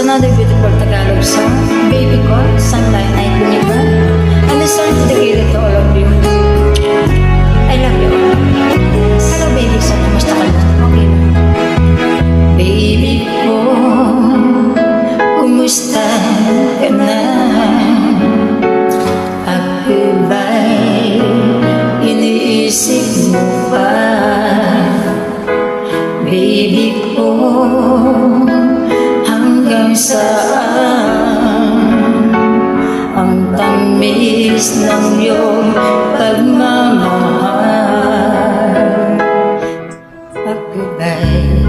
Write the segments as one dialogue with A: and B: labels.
A: another beautiful Tagalog song, Baby Ko, sung by Night Buniga. And this song is dedicated to all of you. I love you all. Hello baby, so kumusta ka na? Okay lang. Baby ko, kumusta ka na? Ako ba'y iniisip mo pa? Baby ko, hanggang saan ang tamis ng iyong pagmamahal? Ako ba'y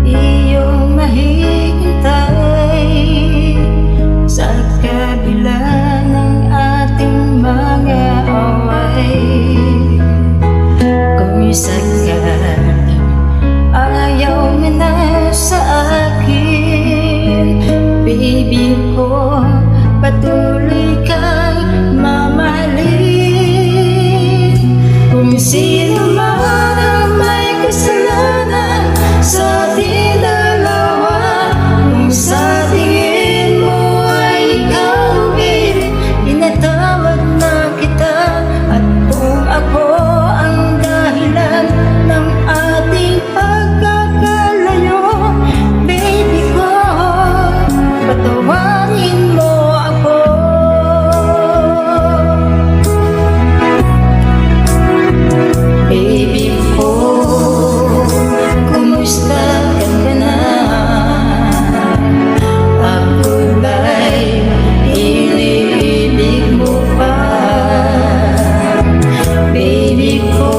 A: iyong mahihintay sa kabila ng ating mga away? Kung sakali ayaw mo na sa akin, baby ko, patuloy kang mamahalin. Kung sino man ang may kasalanan sa ating dalawa, kung sa tingin mo ay ikaw din, pinatawad na kita. At kung ako ang dahilan ng ating pagkakalayo, baby ko, patawarin mo ako. Baby ko, kumusta ka na? Ako ba'y iniibig mo pa? Baby ko,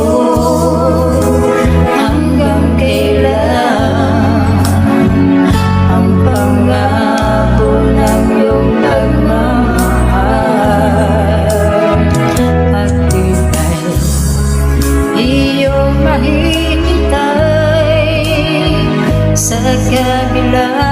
A: hanggang kailan ang pangako ng iyong pagmamahal? Ako ba'y iyong mahihintay sa kabila